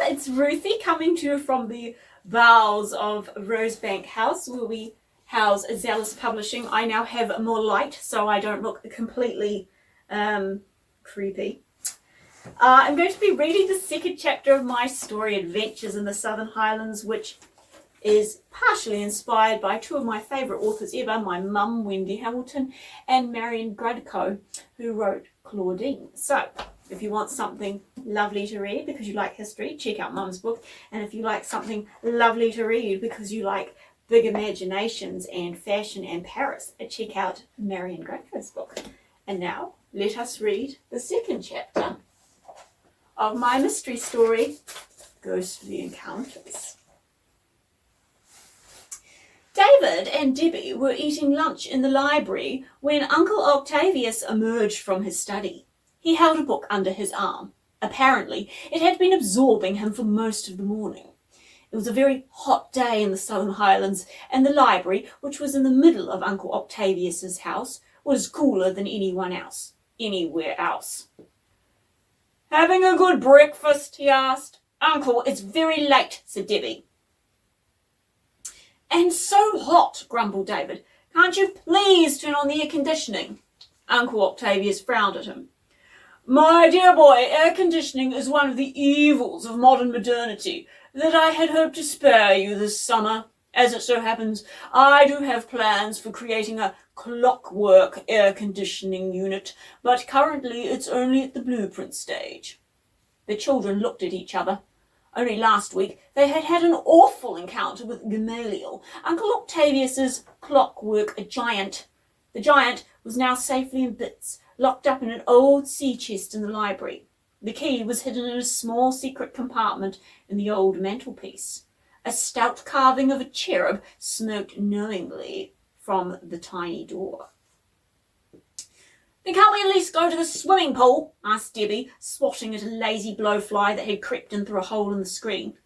it's Ruthie coming to you from the bowels of Rosebank House, where we house Zealous Publishing. I now have more light, so I don't look completely creepy. I'm going to be reading the second chapter of my story, Adventures in the Southern Highlands, which is partially inspired by two of my favourite authors ever, my mum, Wendy Hamilton, and Marion Grudko, who wrote Claudine. So, if you want something lovely to read because you like history, check out Mum's book. And if you like something lovely to read because you like big imaginations and fashion and Paris, check out Marion Grudko's book. And now, let us read the second chapter of my mystery story, Ghostly Encounters. David and Debbie were eating lunch in the library when Uncle Octavius emerged from his study. He held a book under his arm. Apparently, it had been absorbing him for most of the morning. It was a very hot day in the Southern Highlands, and the library, which was in the middle of Uncle Octavius's house, was cooler than anywhere else. "Having a good breakfast?" he asked. "Uncle, it's very late," said Debbie. "And so hot," grumbled David. "Can't you please turn on the air conditioning?" Uncle Octavius frowned at him. "My dear boy, air conditioning is one of the evils of modern modernity that I had hoped to spare you this summer. As it so happens, I do have plans for creating a clockwork air conditioning unit, but currently it's only at the blueprint stage." The children looked at each other. Only last week they had had an awful encounter with Gamaliel, Uncle Octavius's clockwork giant. The giant was now safely in bits, locked up in an old sea chest in the library. The key was hidden in a small secret compartment in the old mantelpiece. A stout carving of a cherub smoked knowingly from the tiny door. "Then can't we at least go to the swimming pool?" asked Debbie, swatting at a lazy blowfly that had crept in through a hole in the screen.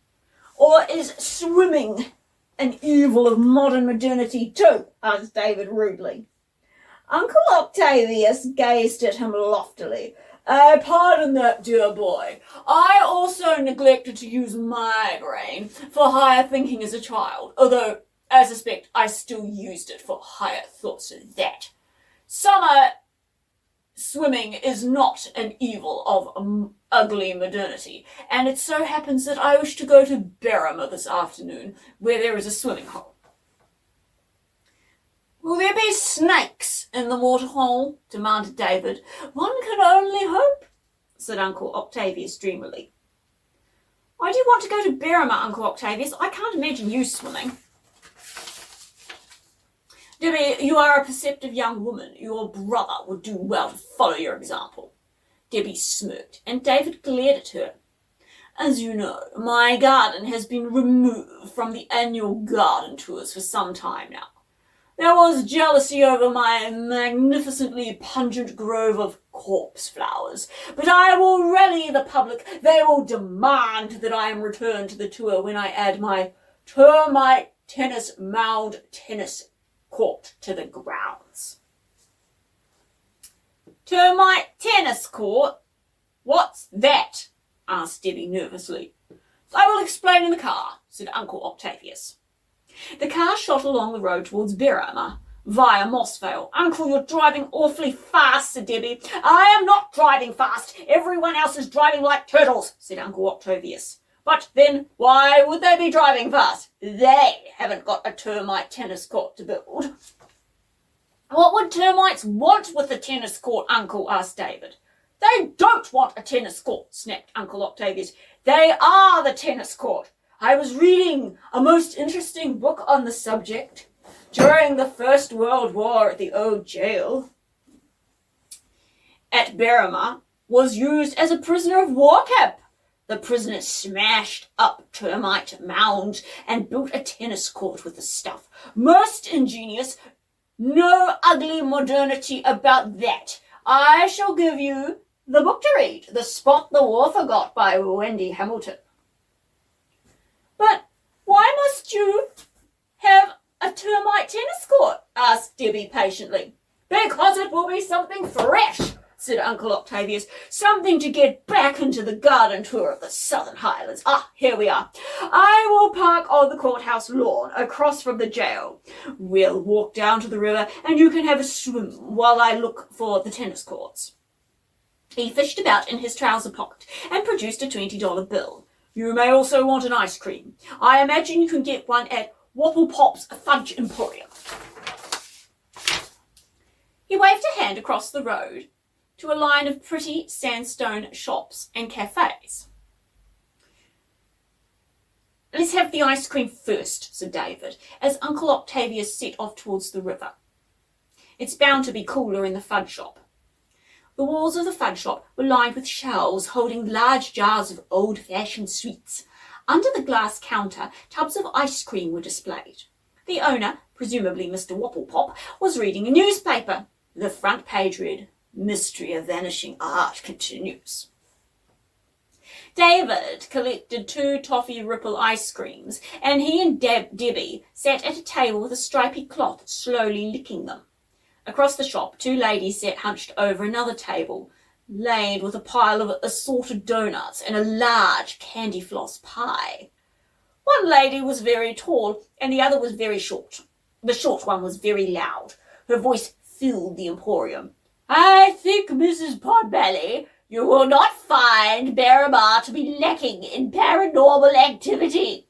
"Or is swimming an evil of modern modernity too?" asked David rudely. Uncle Octavius gazed at him loftily. "Pardon that, dear boy. I also neglected to use my brain for higher thinking as a child, although I suspect I still used it for higher thoughts than that. Summer swimming is not an evil of ugly modernity, and it so happens that I wish to go to Berrima this afternoon, where there is a swimming hole." "Will there be snakes in the waterhole?" demanded David. "One can only hope," said Uncle Octavius dreamily. "Why do you want to go to Berrima, Uncle Octavius? I can't imagine you swimming." "Debbie, you are a perceptive young woman. Your brother would do well to follow your example." Debbie smirked, and David glared at her. "As you know, my garden has been removed from the annual garden tours for some time now. There was jealousy over my magnificently pungent grove of corpse flowers, but I will rally the public. They will demand that I am returned to the tour when I add my termite tennis mound tennis court to the grounds." "Termite tennis court? What's that?" asked Debbie nervously. "I will explain in the car," said Uncle Octavius. The car shot along the road towards Berrima, via Mossvale. "Uncle, you're driving awfully fast," said Debbie. "I am not driving fast. Everyone else is driving like turtles," said Uncle Octavius. "But then why would they be driving fast? They haven't got a termite tennis court to build." "What would termites want with a tennis court, Uncle?" asked David. "They don't want a tennis court," snapped Uncle Octavius. "They are the tennis court. I was reading a most interesting book on the subject during the First World War at the old jail at Berrima was used as a prisoner of war camp. The prisoners smashed up termite mounds and built a tennis court with the stuff. Most ingenious. No ugly modernity about that. I shall give you the book to read, The Spot the War Forgot by Wendy Hamilton." "But why must you have a termite tennis court?" asked Debbie patiently. "Because it will be something fresh. said Uncle Octavius. Something to get back into the garden tour of the Southern Highlands. Ah, here we are. I will park on the courthouse lawn across from the jail. We'll walk down to the river and you can have a swim while I look for the tennis courts. He fished about in his trouser pocket and produced a $20 bill. You may also want an ice cream. I imagine you can get one at Wapple Pop's Fudge Emporium. He waved a hand across the road to a line of pretty sandstone shops and cafes. Let's have the ice cream first, said David, as Uncle Octavius set off towards the river. It's bound to be cooler in the fudge shop. The walls of the fudge shop were lined with shelves holding large jars of old-fashioned sweets. Under the glass counter, tubs of ice cream were displayed. The owner, presumably Mr. Wapple Pop, was reading a newspaper. The front page read, "Mystery of Vanishing Art Continues." David collected 2 toffee ripple ice creams, and he and Debbie sat at a table with a stripy cloth, slowly licking them. Across the shop, 2 ladies sat hunched over another table, laid with a pile of assorted donuts and a large candy floss pie. One lady was very tall, and the other was very short. The short one was very loud. Her voice filled the emporium. "I think, Mrs. Potbelly, you will not find Barrymore to be lacking in paranormal activity.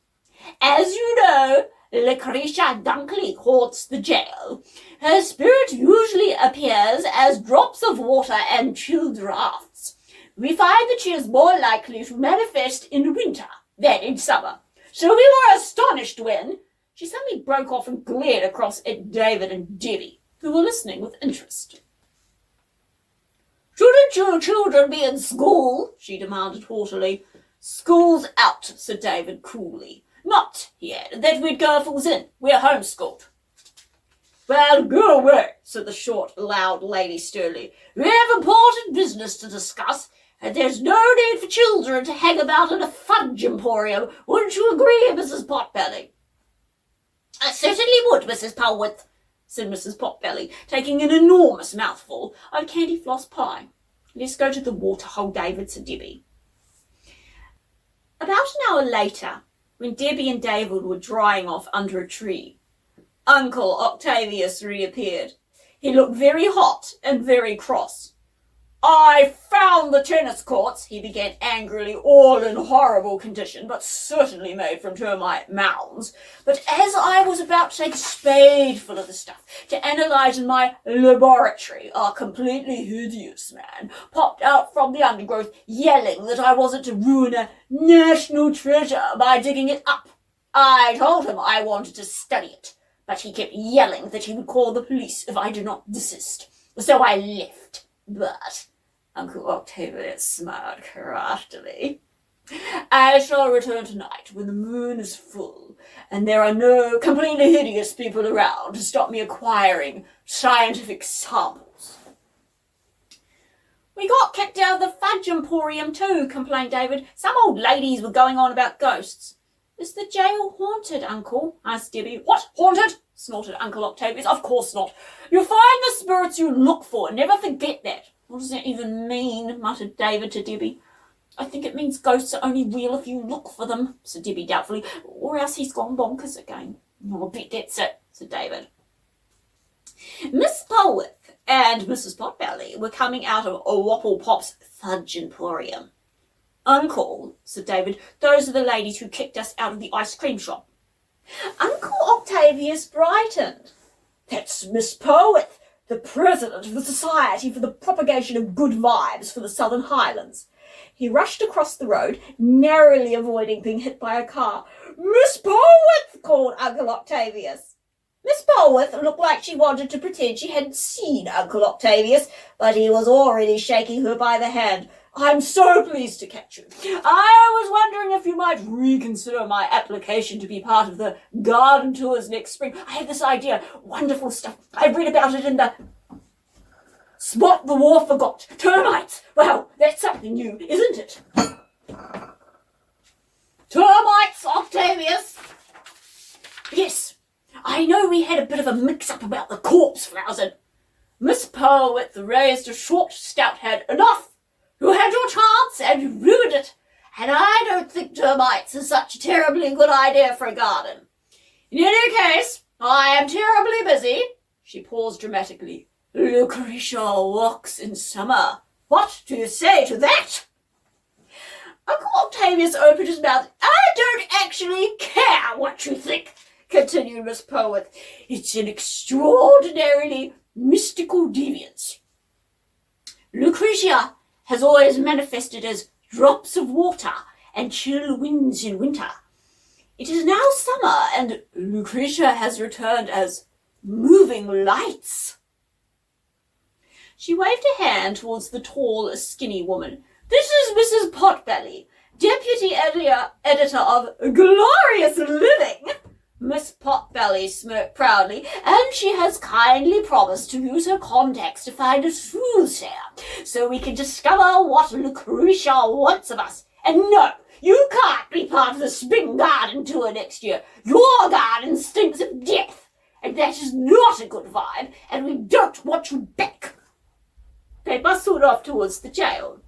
As you know, Lucretia Dunkley haunts the jail. Her spirit usually appears as drops of water and chill draughts. We find that she is more likely to manifest in winter than in summer. So we were astonished when—" She suddenly broke off and glared across at David and Debbie, who were listening with interest. "Shouldn't your children be in school?" she demanded haughtily. "School's out," said David coolly. "Not," he added, "that we'd go if it was in. We're homeschooled." "Well, go away," said the short, loud lady sternly. "We have important business to discuss, and there's no need for children to hang about in a fudge emporium. Wouldn't you agree, Mrs. Potbelly?" "I certainly would, Mrs. Polwarth," said Mrs. Potbelly, taking an enormous mouthful of candy floss pie. "Let's go to the waterhole, David," said Debbie. About an hour later, when Debbie and David were drying off under a tree, Uncle Octavius reappeared. He looked very hot and very cross. "I found the tennis courts," he began angrily, "all in horrible condition, but certainly made from termite mounds. But as I was about to take a spadeful of the stuff to analyse in my laboratory, a completely hideous man popped out from the undergrowth, yelling that I wasn't to ruin a national treasure by digging it up. I told him I wanted to study it, but he kept yelling that he would call the police if I did not desist. So I left. But," Uncle Octavius smiled craftily, "I shall return tonight when the moon is full and there are no completely hideous people around to stop me acquiring scientific samples." "We got kicked out of the fudge emporium too," complained David. "Some old ladies were going on about ghosts." "Is the jail haunted, Uncle?" asked Debbie. "What, haunted?" snorted Uncle Octavius. "Of course not. You find the spirits you look for. Never forget that." "What does that even mean?" muttered David to Debbie. "I think it means ghosts are only real if you look for them," said Debbie doubtfully. "Or else he's gone bonkers again." "I'll bet that's it," said David. Miss Polwarth and Mrs. Potbelly were coming out of Wapple Pop's Fudge Emporium. "Uncle," said David, "those are the ladies who kicked us out of the ice cream shop." Uncle Octavius brightened. "That's Miss Polwarth, the president of the Society for the Propagation of Good Vibes for the Southern Highlands." He rushed across the road, narrowly avoiding being hit by a car. "Miss Polwarth!" called Uncle Octavius. Miss Polwarth looked like she wanted to pretend she hadn't seen Uncle Octavius, but he was already shaking her by the hand. "I'm so pleased to catch you. I was wondering if you might reconsider my application to be part of the garden tours next spring. I have this idea. Wonderful stuff. I've read about it in the Spot the War Forgot. Termites. Well, that's something new, isn't it?" "Termites, Octavius?" "Yes. I know we had a bit of a mix-up about the corpse flowers and—" Miss Polwarth raised a short, stout head. Enough! You had your chance and you ruined it. And I don't think termites are such a terribly good idea for a garden. In any case, I am terribly busy. She paused dramatically. Lucretia walks in summer. What do you say to that? Uncle Octavius opened his mouth. I don't actually care what you think, continued Miss Polwarth. It's an extraordinarily mystical deviance. Lucretia has always manifested as drops of water and chill winds in winter. It is now summer, and Lucretia has returned as moving lights. She waved a hand towards the tall, skinny woman. This is Mrs. Potbelly, deputy editor of Glorious Living. Miss Potbelly smirked proudly, and she has kindly promised to use her contacts to find a soothsayer, so we can discover what Lucretia wants of us. And no, you can't be part of the spring garden tour next year. Your garden stinks of death, and that is not a good vibe, and we don't want you back. They bustled off towards the jail.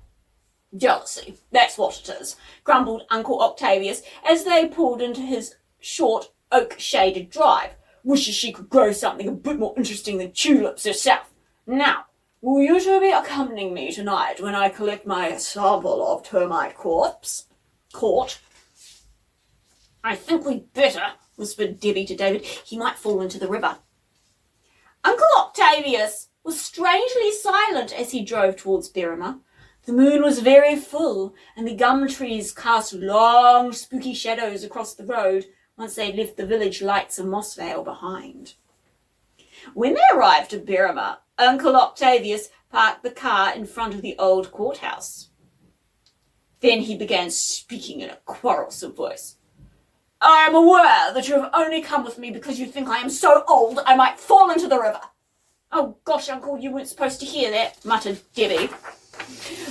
Jealousy, that's what it is, grumbled Uncle Octavius as they pulled into his short, oak-shaded drive. Wishes she could grow something a bit more interesting than tulips herself. Now, will you two be accompanying me tonight when I collect my sample of termite court? I think we'd better, whispered Debbie to David. He might fall into the river. Uncle Octavius was strangely silent as he drove towards Berrima. The moon was very full, and the gum trees cast long, spooky shadows across the road once they'd left the village lights of Mossvale behind. When they arrived at Berrima, Uncle Octavius parked the car in front of the old courthouse. Then he began speaking in a quarrelsome voice. I am aware that you have only come with me because you think I am so old I might fall into the river. Oh gosh, Uncle, you weren't supposed to hear that, muttered Debbie.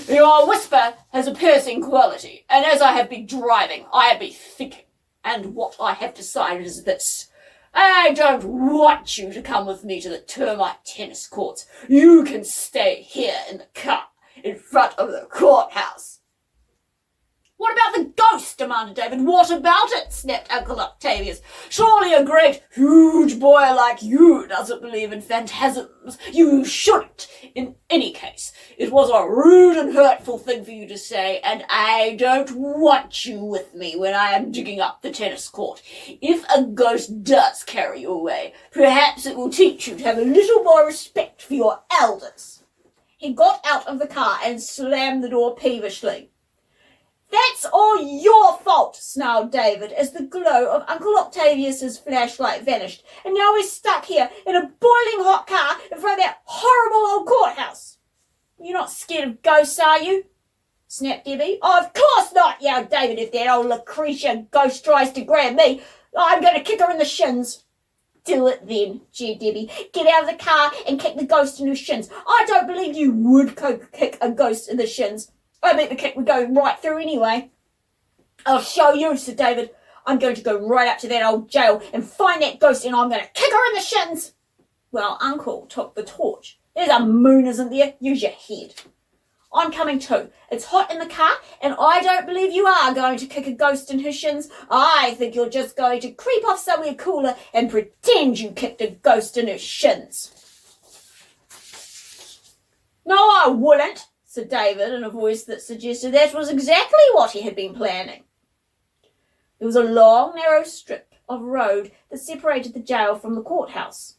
Your whisper has a piercing quality, and as I have been driving, I have been thinking. And what I have decided is this. I don't want you to come with me to the termite tennis courts. You can stay here in the car, in front of the courthouse. What about the ghost? Demanded David. What about it? Snapped Uncle Octavius. Surely a great, huge boy like you doesn't believe in phantasms. You shouldn't. In any case, it was a rude and hurtful thing for you to say, and I don't want you with me when I am digging up the tennis court. If a ghost does carry you away, perhaps it will teach you to have a little more respect for your elders. He got out of the car and slammed the door peevishly. That's all your fault, snarled David as the glow of Uncle Octavius's flashlight vanished, and now we're stuck here in a boiling hot car in front of that horrible old courthouse. You're not scared of ghosts, are you? Snapped Debbie. Oh, of course not, yelled David. If that old Lucretia ghost tries to grab me, I'm going to kick her in the shins. Do it then, jeered Debbie. Get out of the car and kick the ghost in her shins. I don't believe you would kick a ghost in the shins. I bet the kick would go right through anyway. I'll show you, said David. I'm going to go right up to that old jail and find that ghost, and I'm going to kick her in the shins. Well, Uncle took the torch. There's a moon, isn't there? Use your head. I'm coming too. It's hot in the car, and I don't believe you are going to kick a ghost in her shins. I think you're just going to creep off somewhere cooler and pretend you kicked a ghost in her shins. No, I wouldn't, said David in a voice that suggested that was exactly what he had been planning. There was a long, narrow strip of road that separated the jail from the courthouse.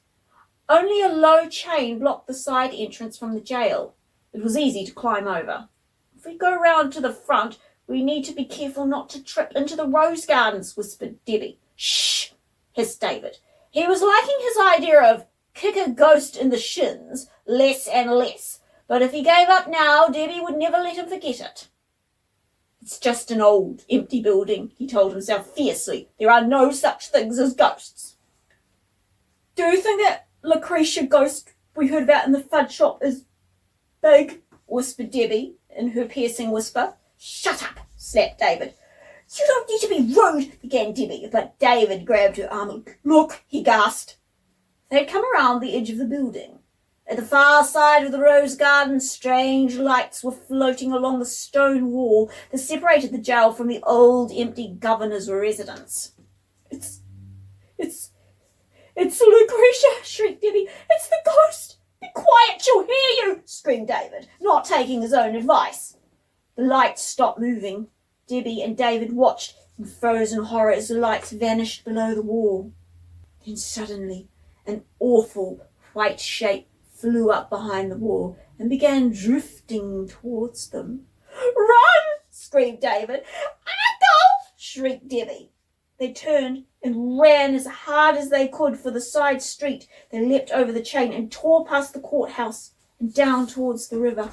Only a low chain blocked the side entrance from the jail. It was easy to climb over. If we go round to the front, we need to be careful not to trip into the rose gardens, whispered Debbie. Shh, hissed David. He was liking his idea of kick a ghost in the shins less and less. But if he gave up now, Debbie would never let him forget it. It's just an old, empty building, he told himself fiercely. There are no such things as ghosts. Do you think that Lucretia ghost we heard about in the fudge shop is big? Whispered Debbie in her piercing whisper. Shut up, snapped David. You don't need to be rude, began Debbie, but David grabbed her arm. Look, he gasped. They had come around the edge of the building. At the far side of the rose garden, strange lights were floating along the stone wall that separated the jail from the old, empty governor's residence. It's Lucretia, shrieked Debbie. It's the ghost. Be quiet, she'll hear you, screamed David, not taking his own advice. The lights stopped moving. Debbie and David watched in frozen horror as the lights vanished below the wall. Then suddenly, an awful white shape flew up behind the wall and began drifting towards them. Run! Screamed David. Uncle! Shrieked Debbie. They turned and ran as hard as they could for the side street. They leapt over the chain and tore past the courthouse and down towards the river.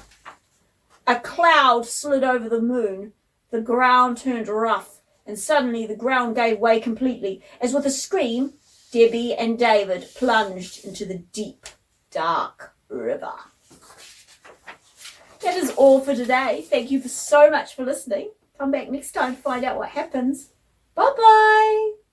A cloud slid over the moon. The ground turned rough, and suddenly the ground gave way completely, as with a scream, Debbie and David plunged into the deep, dark river. That is all for today. Thank you so much for listening. Come back next time to find out what happens. Bye-bye.